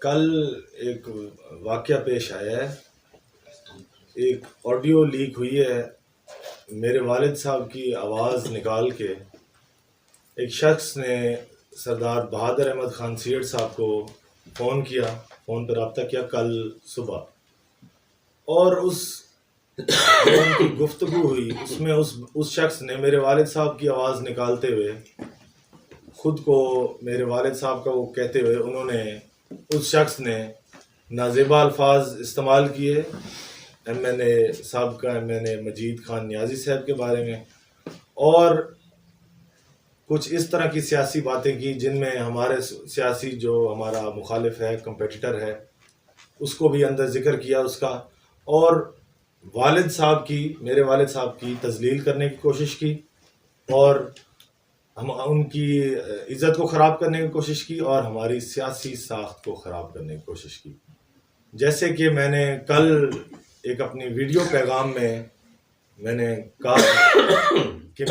کل ایک واقعہ پیش آیا ہے، ایک آڈیو لیک ہوئی ہے میرے والد صاحب کی آواز نکال کے ایک شخص نے سردار بہادر احمد خان سیڑ صاحب کو فون پہ رابطہ کیا کل صبح، اور جو ان کی گفتگو ہوئی اس میں اس شخص نے میرے والد صاحب کی آواز نکالتے ہوئے خود کو میرے والد صاحب کا وہ کہتے ہوئے انہوں نے اس شخص نے نازیبا الفاظ استعمال کیے ایم این اے صاحب کا، ایم این اے مجید خان نیازی صاحب کے بارے میں، اور کچھ اس طرح کی سیاسی باتیں کی جن میں ہمارے سیاسی جو ہمارا مخالف ہے، کمپیٹیٹر ہے، اس کو بھی اندر ذکر کیا اس کا، اور میرے والد صاحب کی تذلیل کرنے کی کوشش کی، اور ان کی عزت کو خراب کرنے کی کوشش کی، اور ہماری سیاسی ساخت کو خراب کرنے کی کوشش کی۔ جیسے کہ میں نے کل ایک اپنی ویڈیو پیغام میں نے کہا کہ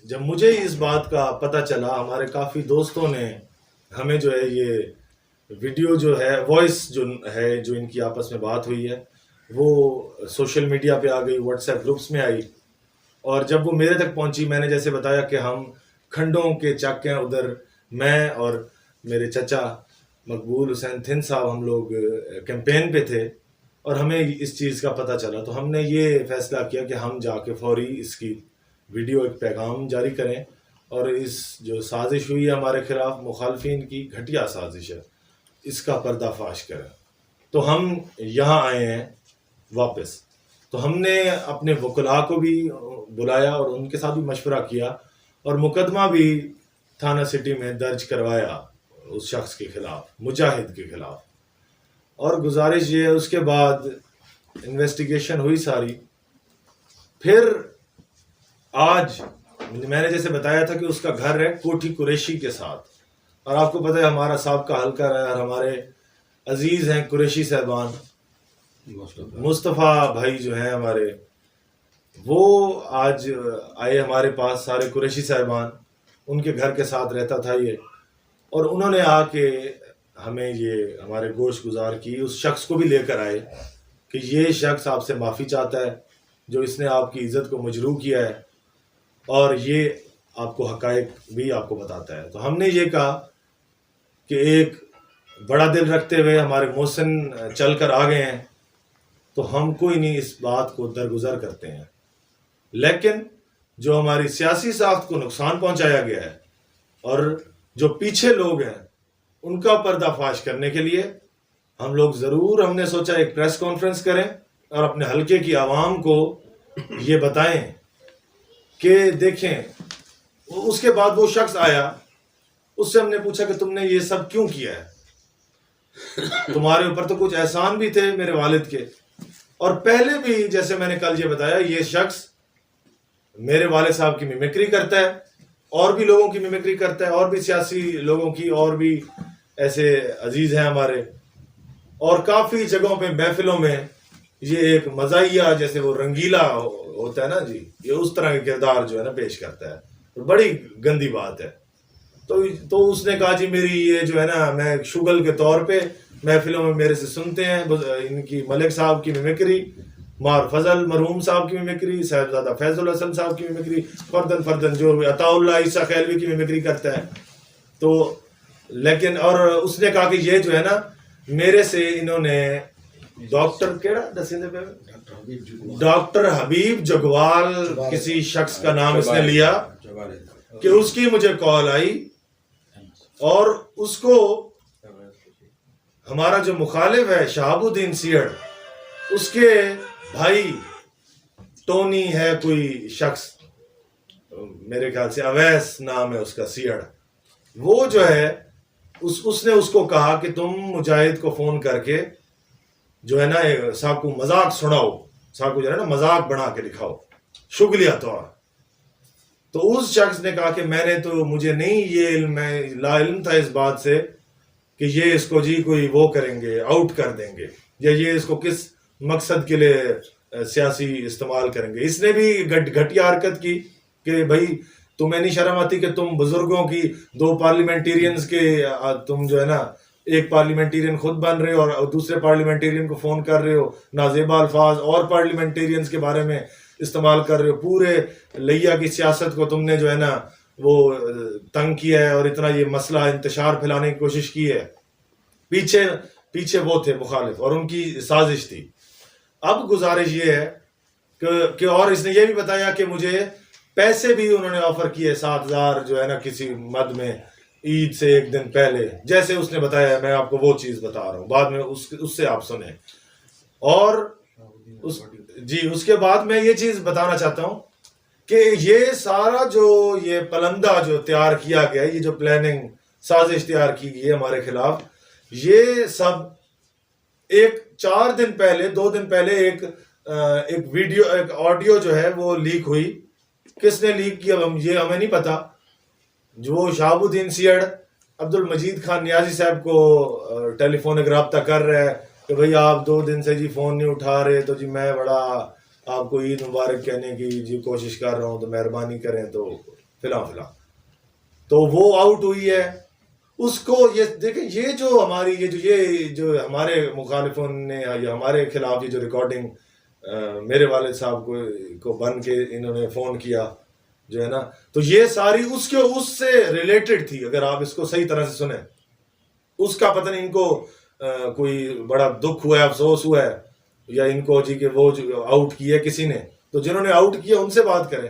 جب مجھے اس بات کا پتہ چلا، ہمارے کافی دوستوں نے ہمیں جو ہے یہ ویڈیو جو ہے وائس جو ہے جو ان کی آپس میں بات ہوئی ہے وہ سوشل میڈیا پہ آ گئی، واٹس ایپ گروپس میں آئی، اور جب وہ میرے تک پہنچی میں نے جیسے بتایا کہ ہم کھنڈوں کے چک ہیں، ادھر میں اور میرے چچا مقبول حسین تھن صاحب ہم لوگ کیمپین پہ تھے، اور ہمیں اس چیز کا پتہ چلا تو ہم نے یہ فیصلہ کیا کہ ہم جا کے فوری اس کی ویڈیو ایک پیغام جاری کریں، اور اس جو سازش ہوئی ہے ہمارے خلاف مخالفین کی گھٹیا سازش ہے اس کا پردہ فاش کریں۔ تو ہم یہاں آئے ہیں واپس، تو ہم نے اپنے وکلاء کو بھی بلایا اور ان کے ساتھ بھی مشورہ کیا، اور مقدمہ بھی تھانہ سٹی میں درج کروایا اس شخص کے خلاف، مجاہد کے خلاف، اور گزارش یہ ہے اس کے بعد انویسٹیگیشن ہوئی ساری۔ پھر آج میں نے جیسے بتایا تھا کہ اس کا گھر ہے کوٹھی قریشی کے ساتھ، اور آپ کو پتہ ہے ہمارا سابقہ حلقہ رہا ہے، اور ہمارے عزیز ہیں قریشی صاحبان، مصطفیٰ بھائی جو ہیں ہمارے، وہ آج آئے ہمارے پاس، سارے قریشی صاحبان، ان کے گھر کے ساتھ رہتا تھا یہ، اور انہوں نے آ کے ہمیں یہ ہمارے گوش گزار کی، اس شخص کو بھی لے کر آئے کہ یہ شخص آپ سے معافی چاہتا ہے جو اس نے آپ کی عزت کو مجروح کیا ہے، اور یہ آپ کو حقائق بھی آپ کو بتاتا ہے۔ تو ہم نے یہ کہا کہ ایک بڑا دل رکھتے ہوئے ہمارے محسن چل کر آ گئے ہیں، تو ہم کوئی نہیں اس بات کو درگزر کرتے ہیں، لیکن جو ہماری سیاسی ساخت کو نقصان پہنچایا گیا ہے اور جو پیچھے لوگ ہیں ان کا پردہ فاش کرنے کے لیے ہم نے سوچا ایک پریس کانفرنس کریں اور اپنے حلقے کی عوام کو یہ بتائیں کہ دیکھیں۔ اس کے بعد وہ شخص آیا، اس سے ہم نے پوچھا کہ تم نے یہ سب کیوں کیا ہے، تمہارے اوپر تو کچھ احسان بھی تھے میرے والد کے، اور پہلے بھی جیسے میں نے کل یہ بتایا یہ شخص میرے والد صاحب کی میمکری کرتا ہے، اور بھی لوگوں کی میمکری کرتا ہے، اور بھی سیاسی لوگوں کی، اور بھی ایسے عزیز ہیں ہمارے، اور کافی جگہوں پہ محفلوں میں یہ ایک مزاحیہ جیسے وہ رنگیلا ہوتا ہے نا جی، یہ اس طرح کے کردار جو ہے نا پیش کرتا ہے، بڑی گندی بات ہے۔ تو اس نے کہا جی میری یہ جو ہے نا میں شغل کے طور پہ محفلوں میں میرے سے سنتے ہیں ان کی ملک صاحب کی میمکری، مار فضل مرحوم صاحب کی میمکری، صاحبزادہ فیض الحسن صاحب کی میمکری، فردن جو عطا اللہ عیسیٰ خیلوی کی میمکری کرتا ہے۔ تو لیکن اور اس نے کہا کہ یہ جو ہے نا میرے سے انہوں نے ڈاکٹر حبیب جگوال کسی شخص کا نام اس نے لیا کہ اس کی مجھے کال آئی، اور اس کو ہمارا جو مخالف ہے شہاب الدین سیڑ، اس کے بھائی ٹونی ہے کوئی شخص، میرے خیال سے اویس نام ہے اس کا، سیڑ، وہ جو ہے اس نے اس کو کہا کہ تم مجاہد کو فون کر کے جو ہے نا صاحب کو مذاق سناؤ، صاحب کو جو ہے نا مذاق بنا کے دکھاؤ شغلیہ طور۔ تو اس شخص نے کہا کہ مجھے نہیں یہ علم، میں لا علم تھا اس بات سے کہ یہ اس کو جی کوئی وہ کریں گے، آؤٹ کر دیں گے، یا یہ اس کو کس مقصد کے لیے سیاسی استعمال کریں گے۔ اس نے بھی گھٹیا حرکت کی کہ بھائی تمہیں نہیں شرم آتی کہ تم بزرگوں کی، دو پارلیمنٹیرینز کے تم جو ہے نا ایک پارلیمنٹیرین خود بن رہے ہو اور دوسرے پارلیمنٹیرین کو فون کر رہے ہو، نازیبا الفاظ اور پارلیمنٹیرینز کے بارے میں استعمال کر رہے ہو، پورے لیا کی سیاست کو تم نے جو ہے نا وہ تنگ کیا ہے اور اتنا یہ مسئلہ انتشار پھیلانے کی کوشش کی ہے. پیچھے وہ تھے مخالف اور ان کی سازش تھی. اب گزارش یہ ہے کہ اور اس نے یہ بھی بتایا کہ مجھے پیسے بھی انہوں نے آفر کیے 7,000 جو ہے نا کسی مد میں عید سے ایک دن پہلے، جیسے اس نے بتایا. میں آپ کو وہ چیز بتا رہا ہوں، بعد میں اس سے آپ سنیں. اور اس کے بعد میں یہ چیز بتانا چاہتا ہوں کہ یہ سارا جو یہ پلندہ جو تیار کیا گیا، یہ جو پلاننگ سازش تیار کی گئی ہے ہمارے خلاف، یہ سب 2 دن پہلے ایک ویڈیو، ایک آڈیو جو ہے وہ لیک ہوئی. کس نے لیک کیا یہ ہمیں نہیں پتا. جو شہاب الدین سیڑ عبد المجید خان نیازی صاحب کو ٹیلی فونک رابطہ کر رہا ہے کہ بھئی آپ 2 دن سے جی فون نہیں اٹھا رہے، تو جی میں بڑا آپ کو عید مبارک کہنے کی جی کوشش کر رہا ہوں، تو مہربانی کریں، تو فلاں تو وہ آؤٹ ہوئی ہے. اس کو یہ دیکھیں، یہ جو ہماری یہ جو ہمارے مخالفوں نے یا ہمارے خلاف یہ جو ریکارڈنگ میرے والد صاحب کو بن کے انہوں نے فون کیا جو ہے نا، تو یہ ساری اس سے ریلیٹڈ تھی. اگر آپ اس کو صحیح طرح سے سنیں، اس کا پتہ نہیں ان کو کوئی بڑا دکھ ہوا ہے، افسوس ہوا ہے، یا ان کو جی کہ وہ جو آؤٹ کیا کسی نے، تو جنہوں نے آؤٹ کیا ان سے بات کریں.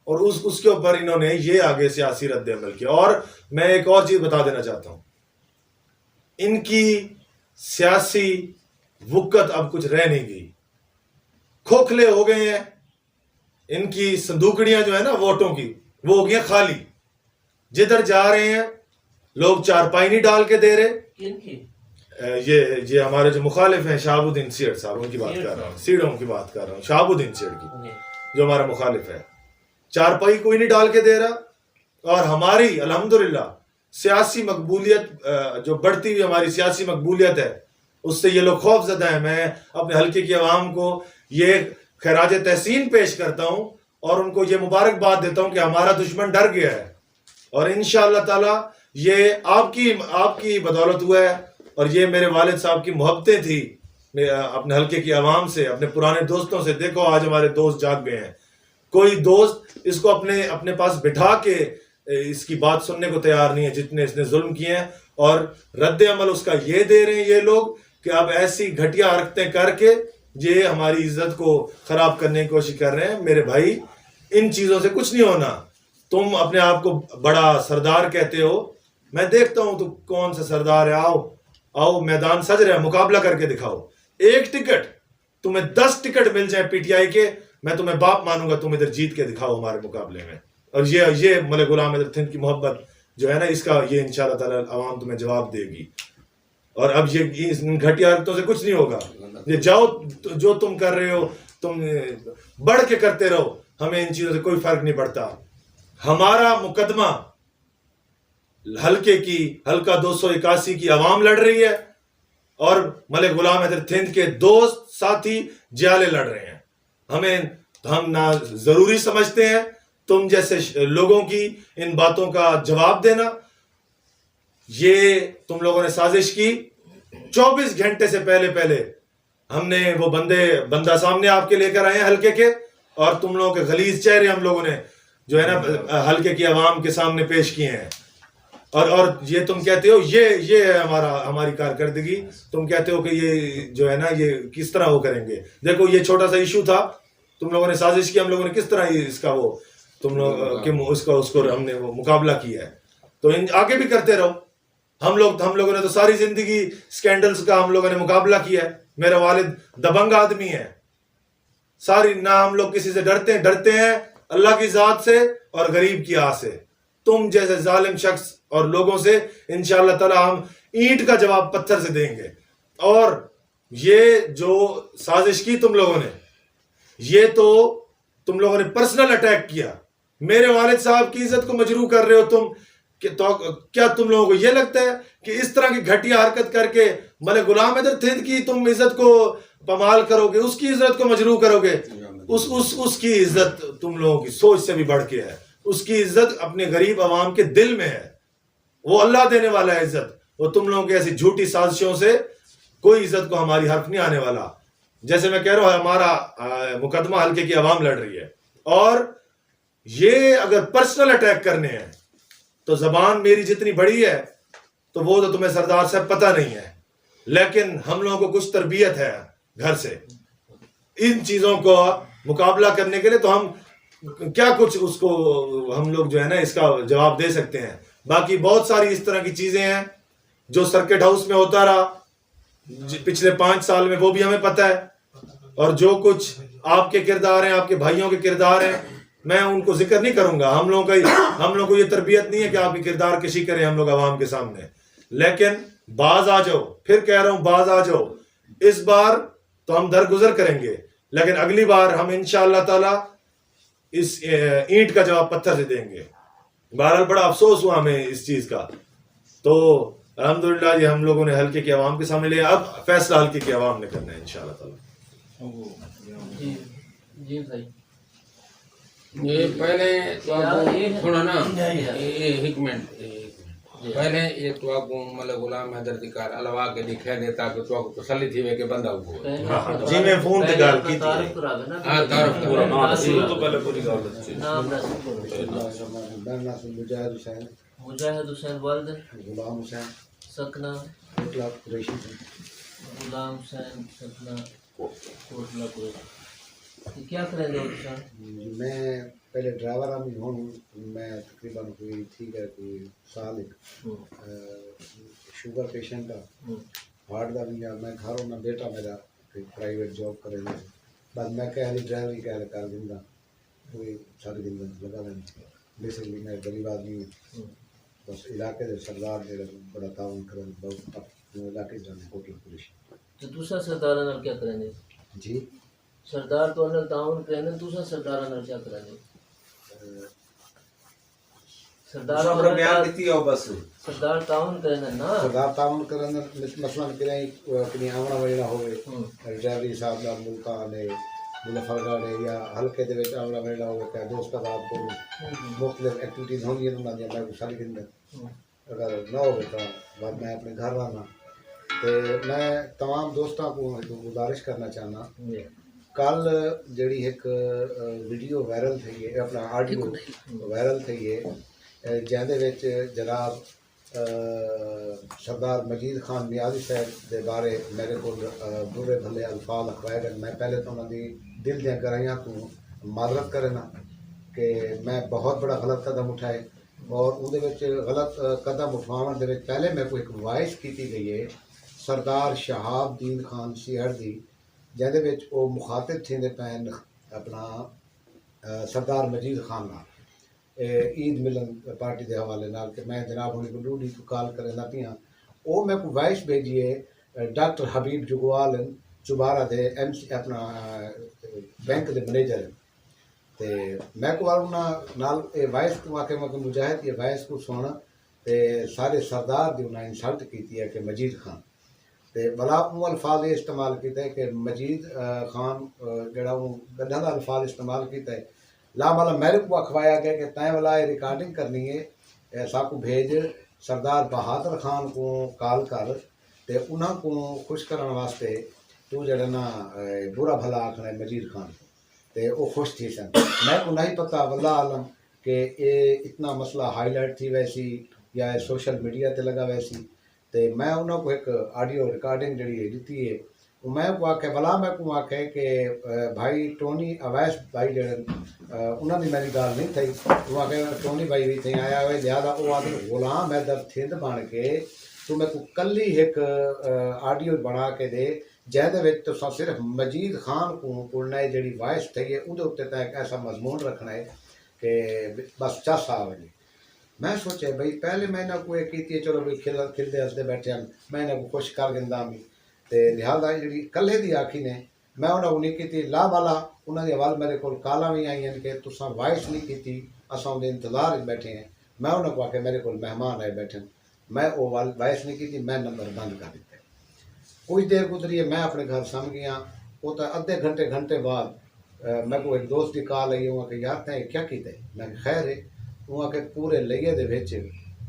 اور اس کے اوپر انہوں نے یہ آگے سیاسی رد عمل کیا. اور میں ایک اور چیز بتا دینا چاہتا ہوں، ان کی سیاسی وقت اب کچھ رہ نہیں گئی، کھوکھلے ہو گئے ہیں. ان کی صندوقڑیاں جو ہے نا ووٹوں کی، وہ ہو گئی خالی. جدھر جا رہے ہیں لوگ چارپائی نہیں ڈال کے دے رہے. یہ ہمارے جو مخالف ہیں شہاب الدین سیڑ صاحب، ان کی بات کر رہا ہوں، سیڑوں کی بات کر رہا ہوں، شہاب الدین سیڑ کی، جو ہمارا مخالف ہے. چارپائی کوئی نہیں ڈال کے دے رہا. اور ہماری الحمدللہ سیاسی مقبولیت جو بڑھتی ہوئی ہماری سیاسی مقبولیت ہے، اس سے یہ لوگ خوف زدہ ہیں. میں اپنے حلقے کی عوام کو یہ خراج تحسین پیش کرتا ہوں اور ان کو یہ مبارکباد دیتا ہوں کہ ہمارا دشمن ڈر گیا ہے. اور انشاءاللہ تعالی یہ آپ کی بدولت ہوا ہے. اور یہ میرے والد صاحب کی محبتیں تھی اپنے حلقے کی عوام سے، اپنے پرانے دوستوں سے. دیکھو آج ہمارے دوست جاگ گئے ہیں. کوئی دوست اس کو اپنے پاس بٹھا کے اس کی بات سننے کو تیار نہیں ہے، جتنے اس نے ظلم کیے ہیں. اور رد عمل اس کا یہ دے رہے ہیں یہ لوگ کہ اب ایسی گھٹیا حرکتیں کر کے یہ ہماری عزت کو خراب کرنے کی کوشش کر رہے ہیں. میرے بھائی، ان چیزوں سے کچھ نہیں ہونا. تم اپنے آپ کو بڑا سردار کہتے ہو، میں دیکھتا ہوں تو کون سا سردار ہے. آؤ میدان سج رہا ہے، مقابلہ کر کے دکھاؤ. 1 ٹکٹ تمہیں 10 ٹکٹ مل جائیں پی ٹی آئی کے، میں تمہیں باپ مانوں گا. تم ادھر جیت کے دکھاؤ ہمارے مقابلے میں. اور یہ ملک غلام حیدر تھنک کی محبت جو ہے نا، اس کا یہ انشاءاللہ تعالی عوام تمہیں جواب دے گی. اور اب یہ گھٹیا حرکتوں سے کچھ نہیں ہوگا. یہ جاؤ، جو تم کر رہے ہو تم بڑھ کے کرتے رہو، ہمیں ان چیزوں سے کوئی فرق نہیں پڑتا. ہمارا مقدمہ حلقہ 281 کی عوام لڑ رہی ہے اور ملک غلام حیدر تھنک کے دوست ساتھی جیالے لڑ رہے ہیں. ہم نہ ضروری سمجھتے ہیں تم جیسے لوگوں کی ان باتوں کا جواب دینا. یہ تم لوگوں نے سازش کی. 24 گھنٹے سے پہلے ہم نے وہ بندہ سامنے آپ کے لے کر آئے ہیں حلقے کے، اور تم لوگوں کے غلیظ چہرے ہم لوگوں نے جو ہے نا حلقے کی عوام کے سامنے پیش کیے ہیں. اور یہ تم کہتے ہو یہ ہے ہماری کارکردگی. تم کہتے ہو کہ یہ جو ہے نا یہ کس طرح وہ کریں گے. دیکھو یہ چھوٹا سا ایشو تھا، تم لوگوں نے سازش کی، ہم لوگوں نے کس طرح اس کا وہ تم لوگ اس کو ہم نے وہ مقابلہ کیا ہے. تو آگے بھی کرتے رہو. ہم لوگوں نے تو ساری زندگی سکینڈلز کا ہم لوگوں نے مقابلہ کیا ہے. میرا والد دبنگ آدمی ہے. نہ ہم لوگ کسی سے ڈرتے ہیں اللہ کی ذات سے اور غریب کی آہ سے. تم جیسے ظالم شخص اور لوگوں سے انشاءاللہ تعالی ہم اینٹ کا جواب پتھر سے دیں گے. اور یہ جو سازش کی تم لوگوں نے، یہ تو تم لوگوں نے پرسنل اٹیک کیا. میرے والد صاحب کی عزت کو مجروح کر رہے ہو تم. کیا تم لوگوں کو یہ لگتا ہے کہ اس طرح کی گھٹیا حرکت کر کے ملک غلام حیدر تھنک کی تم عزت کو پامال کرو گے، اس کی عزت کو مجروح کرو گے؟ اس کی عزت تم لوگوں کی سوچ سے بھی بڑھ کے ہے. اس کی عزت اپنے غریب عوام کے دل میں ہے. وہ اللہ دینے والا ہے عزت. وہ تم لوگوں کی ایسی جھوٹی سازشوں سے کوئی عزت کو ہماری حرف نہیں آنے والا. جیسے میں کہہ رہا ہوں ہمارا مقدمہ حلقے کی عوام لڑ رہی ہے, اور یہ اگر پرسنل اٹیک کرنے ہیں تو زبان میری جتنی بڑی ہے تو وہ تو تمہیں سردار صاحب پتہ نہیں ہے, لیکن ہم لوگوں کو کچھ تربیت ہے گھر سے ان چیزوں کو مقابلہ کرنے کے لیے. تو ہم کیا کچھ اس کو ہم لوگ جو ہے نا اس کا جواب دے سکتے ہیں. باقی بہت ساری اس طرح کی چیزیں ہیں جو سرکٹ ہاؤس میں ہوتا رہا پچھلے 5 سال میں, وہ بھی ہمیں پتہ ہے. اور جو کچھ آپ کے کردار ہیں, آپ کے بھائیوں کے کردار ہیں, میں ان کو ذکر نہیں کروں گا. ہم لوگوں کو یہ تربیت نہیں ہے کہ آپ کی کردار کشی کریں ہم لوگ عوام کے سامنے. لیکن باز آ جاؤ, پھر کہہ رہا ہوں باز آ جاؤ. اس بار تو ہم درگزر کریں گے, لیکن اگلی بار ہم انشاءاللہ تعالی اس اینٹ کا جواب پتھر سے دیں گے. بہرحال بڑا افسوس ہوا ہمیں اس چیز کا. تو الحمدللہ یہ ہم لوگوں نے حلقے کی عوام کے سامنے لیا, اب فیصلہ حلقے کی عوام نے کرنا ہے انشاءاللہ تعالی. جی بھائی یہ پہلے تو آپ کو سنو نا, ایک منٹ پہلے یہ تو آپ کو مطلب غلام حیدر دی کار علاوہ کے لکھے دیتا کہ تو آپ کو تسلی تھی کہ بندہ ہو. جی میں فون تے گل کی تھی. ہاں تعارف پورا تو پہلے پوری گل دسی. نام رسول مجاہد حسین, مجاہد حسین والد غلام حسین, سکنا کوٹلا قریشی سے. غلام حسین سکنا کوٹلا قریشی. کیا کریں گے حسین؟ میں پہلے ڈرائیور ہوں ہوں میں تقریباً کوئی ٹھیک ہے کوئی سال ایک شوگر پیشنٹ ہے, ہارٹ کا بھی. میں گھر ہونا بیٹا میرا پرائیویٹ جاب کرے گا, بس میں کہہ لی ڈرائیوری کر دوں گا, کوئی سارے دن لگا رہنا. بیسکلی میں غریب آدمی ہوں, بس علاقے کے سردار میرا بڑا تعاون کریں, بہت علاقے جانے کوٹلا پولیس. تو دوسرا سردار نال کیا کریں گے جی سردار تو انل تعاون کریں گے, دوسرا سردار نال کیا کریں گے؟ سردار بیان دیتی ہو بس سردار تعاون کریں گے نا. سردار تعاون کرنا مثلاً کہ آمنا وجنا ہوئے ڈرائیوری صاحب کا ملکان ہے مظفرگڑھ ہے یا حلقے دے وچ آمنا وجنا ہوئے کہ دوست آپ کو مختلف ایکٹیویٹیز ہونی ہیں انہوں نے میں ساری دن اگر نہ ہو تو بعد میں اپنے گھر رہنا. تو میں تمام دوستوں کو گزارش کرنا چاہنا, کل جڑی ایک ویڈیو وائرل تھی ہے, اپنا آڈیو وائرل تھی ہے جہدے وچ جناب سردار مجید خان نیازی صاحب دے بارے میرے کو برے بھلے الفاظ اخوائے گئے. میں پہلے تو انہوں دی دل دیاں گرائیاں تو معذرت کرنا کہ میں بہت بڑا غلط قدم اٹھائے, اور اودے وچ غلط قدم اٹھواون دے وچ پہلے میں کوئی ایک وائس کیتی گئی ہے سردار شہاب دین خان سیہڑ دی, جہدے وچ وہ مخاطب تھیندے پین اپنا سردار مجید خان نال عید ملن پارٹی دے حوالے نال کہ میں جناب ہونے کو ڈوڈی کو کال کرنا پیاں. وہ میں کو وائس بھیجیے ڈاکٹر حبیب جگوال چبارہ دے ایم سی اپنا بینک دے منیجر. تے میں کو نال وائس کو آ کے میں مجاہد یہ وائس کو سونا تے سارے سردار دی انہیں انسلٹ کیتی ہے کہ مجید خان, تے بلا وہ الفاظ یہ استعمال کیتا ہے کہ مجید خان جڑا وہ گندہ دا الفاظ استعمال کیتا ہے. لا مالا میرے کو اخوایا گیا کہ تائیں والا ریکارڈنگ کرنی ہے ساکو بھیج سردار بہادر خان کو کال کر تے انہاں کو خوش کرن واسطے تو جڑا نا برا بھلا آکھنا ہے مجید خان کو, تے وہ خوش تھی سن. میں کو نہیں پتہ واللہ عالم کہ یہ اتنا مسئلہ ہائی لائٹ تھی ویسی یا سوشل میڈیا تے لگا ویسی. تے میں انہوں کو ایک آڈیو ریکارڈنگ جڑی دیتی ہے میں کو آکھے بلا میں کو آکھے کہ بھائی ٹونی اویس بھائی جڑن انہوں نے میری گال نہیں تھی, وہ آکھے ٹونی بھائی بھی تھی آیا ہوئے لہٰذا وہ آدھے غلام حیدر تھند بن کے تو میں کو کلی ایک آڈیو بنا کے دے جہدے وچ تو صرف مجید خان کو پڑھنا ہے جڑی وائس تھی ہے اندر اتنے تک ایسا مضمون رکھنا ہے کہ بس چس آ وجے. میں سوچے بھائی پہلے میں نہ کوئی کیتی چلو بھائی کھلتے ہستے بیٹھے ہیں میں نہ کو خوش کر دیندا بھی تے لہٰذا جڑی کلے دی آکھی نے میں انہوں کو نہیں کیتی. لا والا انہوں نے حوال میرے کو کالاں بھی آئی ہیں کہ تساں وائس نہیں کیتی اساں دے انتظار بیٹھے ہیں. میں انہوں کو آکھے میرے کو مہمان آئے بیٹھے میں وہ وائس نہیں کیتی, میں نمبر بند کر دیتا. کچھ دیر گزری ہے میں اپنے گھر سم گیا, وہ تو ادھے گھنٹے بعد میں کو ایک دوست کی کال آئی. وہ کہ یار تیں کیا کیتے, میں خیر ہے وہ کہ پورے لئیے دے وچ